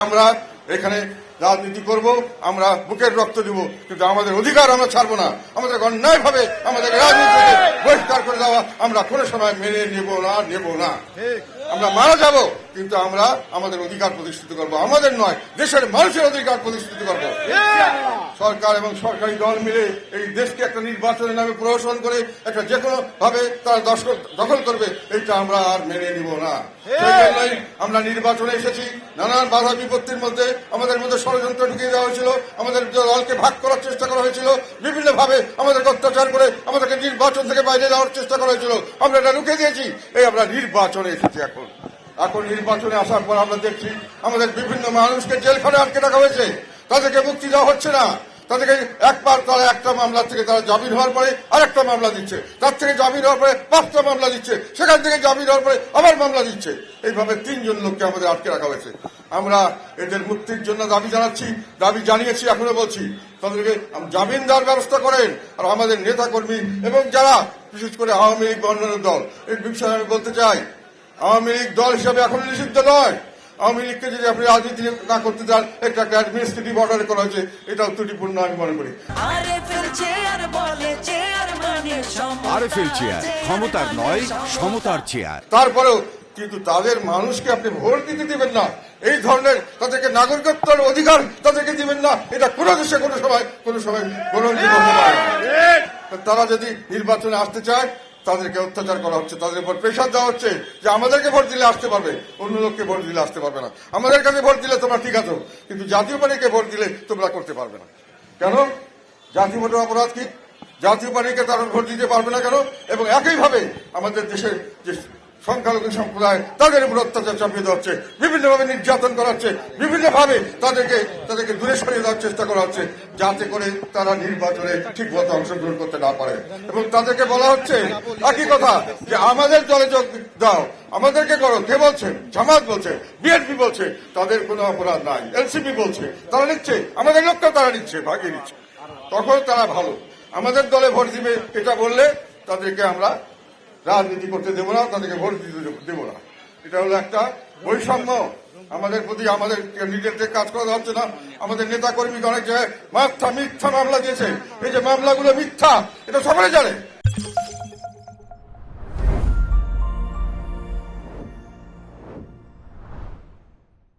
আমরা এখানে রাজনীতি করব, আমরা বুকের রক্ত দিব, কিন্তু আমাদের অধিকার আমরা ছাড়বো না। আমাদের অন্যায় ভাবে আমাদের রাজনীতি বহিষ্কার করে দেওয়া আমরা কোনো সময় মেনে নেব না। আমরা মারা যাব, কিন্তু আমরা আমাদের অধিকার প্রতিষ্ঠিত করব, আমাদের নয় দেশের মানুষের অধিকার প্রতিষ্ঠিত করব। সরকার এবং সরকারি দল মিলে এই দেশকে একটা নির্বাচনের নামে প্রহসন করে একটা যে কোনো ভাবে তারা দখল করবে, এটা আমরা আর মেনে নিব না। সেই জন্যই আমরা নির্বাচনে এসেছি। নানান বাধা বিপত্তির মধ্যে আমাদের মধ্যে ষড়যন্ত্র ঢুকিয়ে দেওয়া হয়েছিল, আমাদের দলকে ভাগ করার চেষ্টা করা হয়েছিল, বিভিন্ন ভাবে আমাদেরকে অত্যাচার করে আমাদেরকে নির্বাচন থেকে বাইরে যাওয়ার চেষ্টা করা হয়েছিল। আমরা এটা রুখে দিয়েছি। এই আমরা নির্বাচনে এসেছি। এখন নির্বাচনে আসার পর আমরা দেখছি আমাদের বিভিন্ন মানুষকে জেলখানে আটকে রাখা হয়েছে, তাদেরকে মুক্তি দেওয়া হচ্ছে না। তাদেরকে একবার তারা একটা মামলা থেকে তারা জামিন হওয়ার পরে আরেকটা মামলা দিচ্ছে, তার থেকে জামিন হওয়ার পরে 5টা মামলা দিচ্ছে, সেখান থেকে জামিন হওয়ার পরে আবার মামলা দিচ্ছে। এইভাবে 3 জন লোককে আমাদের আটকে রাখা হয়েছে। আমরা এদের মুক্তির জন্য দাবি জানিয়েছি, এখনো বলছি তাদেরকে জামিন দেওয়ার ব্যবস্থা করেন। আর আমাদের নেতা কর্মী এবং যারা বিশেষ করে আওয়ামী লীগ অন্যান্য দল, এই বিষয়ে আমি বলতে চাই, আওয়ামী লীগ দল হিসাবে এখন নিষিদ্ধ নয়। আওয়ামী লীগকে যদি আপনি রাজনীতি না করতে চান, একটা অ্যাডমিনিস্ট্রেটিভ অর্ডার করা হয়েছে, এটাও ত্রুটিপূর্ণ আমি মনে করি। আরএফএল চেয়ার, ক্ষমতার নয় সমতার চেয়ার। তারপরেও কিন্তু তাদের মানুষকে আপনি ভোট দিতে দিবেন না, এই ধরনের তাদেরকে নাগরিকত্বের অধিকার তাদেরকে দিবেন না, এটা কোনো দেশে কোনো সময় গ্রহণযোগ্য হতে পারে না। তারা যদি নির্বাচনে আসতে চায়, তাদেরকে অত্যাচার করা হচ্ছে, তাদের উপর প্রেশার দেওয়া হচ্ছে যে আমাদেরকে ভোট দিলে আসতে পারবে, অন্য লোককে ভোট দিলে আসতে পারবে না। আমাদের কাছে ভোট দিলে তোমরা ঠিক আছো, কিন্তু জাতীয় পার্টিকে ভোট দিলে তোমরা করতে পারবে না। কেন? জাতীয় ভোটের অপরাধ কি? জাতীয় পার্টিকে তারা ভোট দিতে পারবে না কেন? এবং একইভাবে আমাদের দেশের যে সংখ্যালঘু সম্প্রদায়, তাদের উপর অত্যাচার চাপিয়ে দেওয়া হচ্ছে, বিভিন্নভাবে নির্যাতন করা হচ্ছে, বিভিন্নভাবে তাদেরকে দূরে সরিয়ে দেওয়ার চেষ্টা করা হচ্ছে, যাতে করে তারা নির্বাচনে ঠিকমতো অংশগ্রহণ করতে না পারে। এবং তাদেরকে বলা হচ্ছে একই কথা যে আমাদের দলে যোগ দাও, আমাদেরকে করো। কে বলছে? জামাত বলছে, বিএনপি বলছে, তাদের কোনো অপরাধ নাই। এনসিপি বলছে, তারা নিচ্ছে, আমাদের লোকটাও তারা নিচ্ছে, ভাগিয়ে নিচ্ছে। তখন তারা ভালো, আমাদের দলে ভোট দিবে এটা বললে তাদেরকে আমরা রাজনীতি করতে দেবো না, তাদেরকে ভোট দিতে দেবো না। এটা হলো একটা বৈষম্য। আমাদের প্রতি আমাদের নিজেদের কাজ করা হচ্ছে না। আমাদের নেতা কর্মীকে অনেক জায়গায় মিথ্যা মামলা দিয়েছে। এই যে মামলাগুলো মিথ্যা, এটা সবাই জানে।